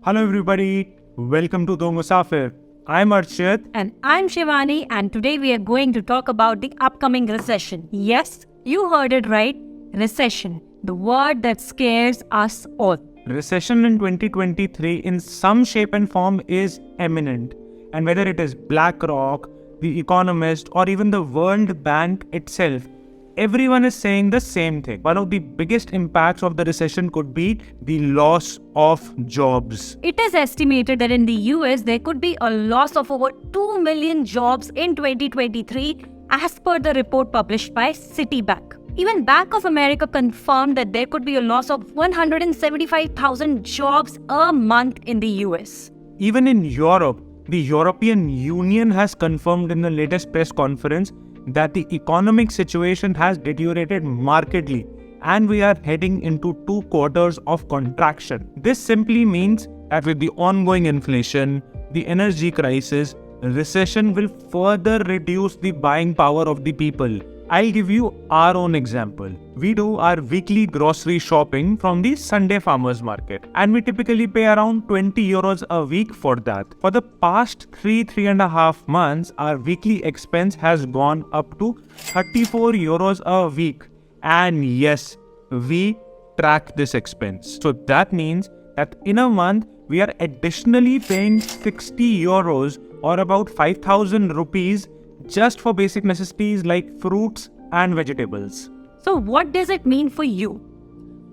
Hello everybody, welcome to the Musafir. I'm Arshad. And I'm Shivani, and today we are going to talk about the upcoming recession. Yes, you heard it right. Recession, the word that scares us all. Recession in 2023 in some shape and form is imminent. And whether it is BlackRock, the Economist, or even the World Bank itself, everyone is saying the same thing. One of the biggest impacts of the recession could be the loss of jobs. It is estimated that in the US, there could be a loss of over 2 million jobs in 2023, as per the report published by Citibank. Even Bank of America confirmed that there could be a loss of 175,000 jobs a month in the US. Even in Europe, the European Union has confirmed in the latest press conference that the economic situation has deteriorated markedly and we are heading into 2 quarters of contraction. This simply means that with the ongoing inflation, the energy crisis, recession will further reduce the buying power of the people. I'll give you our own example. We do our weekly grocery shopping from the Sunday farmers market and we typically pay around 20 euros a week for that. For the past 3.5 months, our weekly expense has gone up to 34 euros a week. And yes, we track this expense. So that means that in a month, we are additionally paying 60 euros or about 5,000 rupees just for basic necessities like fruits and vegetables. So what does it mean for you?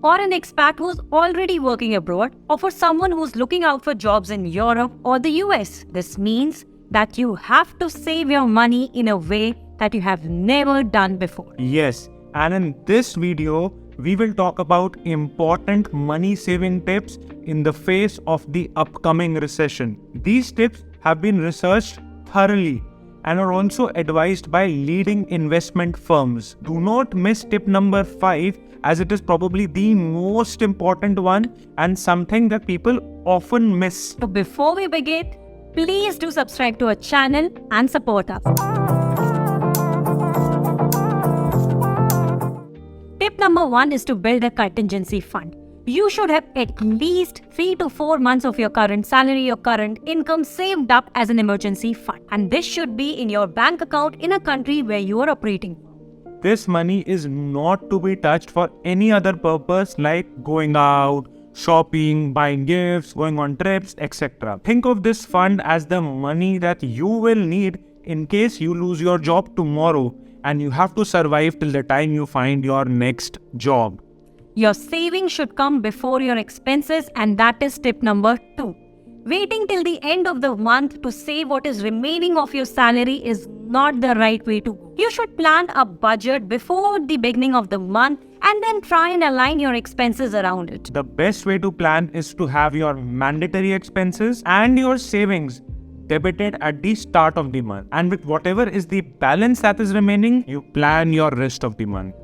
Or an expat who's already working abroad, or for someone who's looking out for jobs in Europe or the US? This means that you have to save your money in a way that you have never done before. Yes, and in this video, we will talk about important money saving tips in the face of the upcoming recession. These tips have been researched thoroughly and are also advised by leading investment firms. Do not miss tip number 5, as it is probably the most important one and something that people often miss. So before we begin, please do subscribe to our channel and support us. Tip number 1 is to build a contingency fund. You should have at least 3 to 4 months of your current salary or current income saved up as an emergency fund. And this should be in your bank account in a country where you are operating. This money is not to be touched for any other purpose like going out, shopping, buying gifts, going on trips, etc. Think of this fund as the money that you will need in case you lose your job tomorrow and you have to survive till the time you find your next job. Your savings should come before your expenses, and that is tip number 2. Waiting till the end of the month to save what is remaining of your salary is not the right way to go. You should plan a budget before the beginning of the month and then try and align your expenses around it. The best way to plan is to have your mandatory expenses and your savings debited at the start of the month. And with whatever is the balance that is remaining, you plan your rest of the month.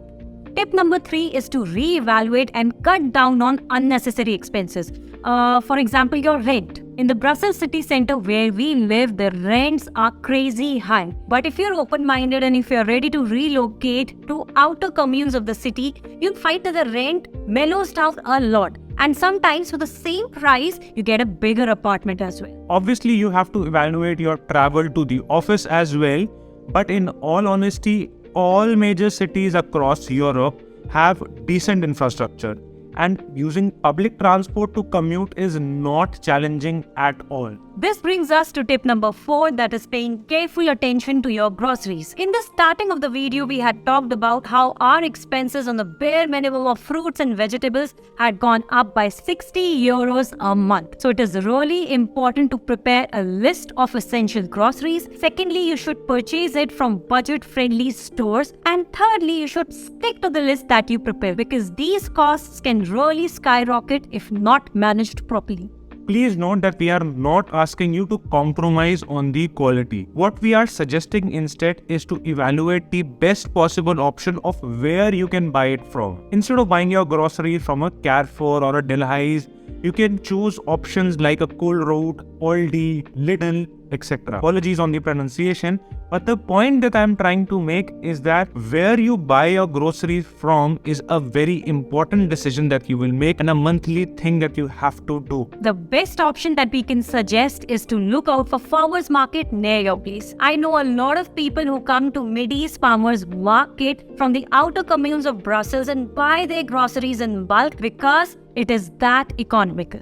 Tip number 3 is to reevaluate and cut down on unnecessary expenses. For example, your rent. In the Brussels city center where we live, the rents are crazy high. But if you're open-minded and if you're ready to relocate to outer communes of the city, you'll find that the rent mellows down a lot. And sometimes for the same price, you get a bigger apartment as well. Obviously, you have to evaluate your travel to the office as well. But in all honesty, all major cities across Europe have decent infrastructure, and using public transport to commute is not challenging at all. This brings us to tip number 4, that is paying careful attention to your groceries. In the starting of the video, we had talked about how our expenses on the bare minimum of fruits and vegetables had gone up by 60 euros a month. So it is really important to prepare a list of essential groceries. Secondly, you should purchase it from budget-friendly stores. And thirdly, you should stick to the list that you prepare, because these costs can really skyrocket if not managed properly. Please note that we are not asking you to compromise on the quality. What we are suggesting instead is to evaluate the best possible option of where you can buy it from. Instead of buying your groceries from a Carrefour or a Delhaize, you can choose options like a Cool Route, Aldi, Lidl, etc. Apologies on the pronunciation, but the point that I'm trying to make is that where you buy your groceries from is a very important decision that you will make and a monthly thing that you have to do. The best option that we can suggest is to look out for farmers market near your place. I know a lot of people who come to Mideast farmers market from the outer communes of Brussels and buy their groceries in bulk because it is that economical.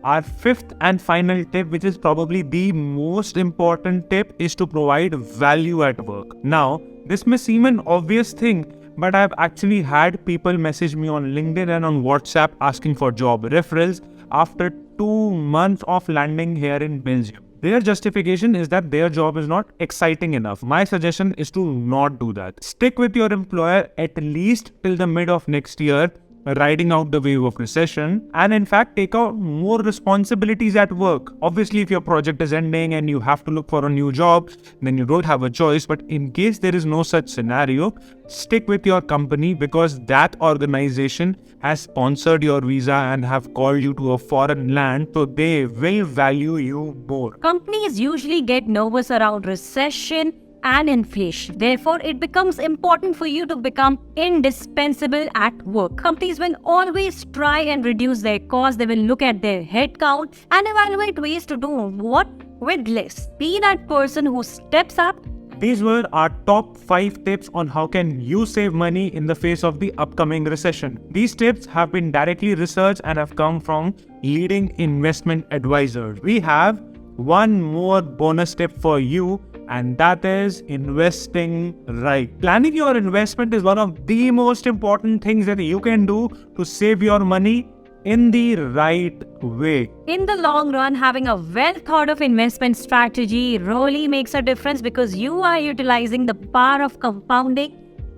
Our fifth and final tip, which is probably the most important tip, is to provide value at work. Now, this may seem an obvious thing, but I've actually had people message me on LinkedIn and on WhatsApp asking for job referrals after 2 months of landing here in Belgium. Their justification is that their job is not exciting enough. My suggestion is to not do that. Stick with your employer at least till the mid of next year, riding out the wave of recession, and in fact take out more responsibilities at work. Obviously, if your project is ending and you have to look for a new job, then you don't have a choice. But in case there is no such scenario, stick with your company because that organization has sponsored your visa and have called you to a foreign land, so they will value you more. Companies usually get nervous around recession and inflation. Therefore, it becomes important for you to become indispensable at work. Companies will always try and reduce their costs. They will look at their headcount and evaluate ways to do what with less. Be that person who steps up. These were our top 5 tips on how can you save money in the face of the upcoming recession. These tips have been directly researched and have come from leading investment advisors. We have one more bonus tip for you, and that is investing right. Planning your investment is one of the most important things that you can do to save your money in the right way. In the long run, having a well thought of investment strategy really makes a difference because you are utilizing the power of compounding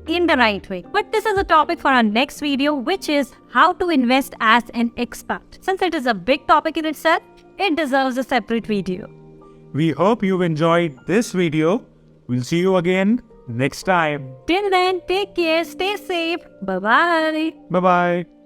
in the right way. But this is a topic for our next video, which is how to invest as an expat. Since it is a big topic in itself, it deserves a separate video. We hope you've enjoyed this video. We'll see you again next time. Till then, take care, stay safe. Bye-bye. Bye-bye.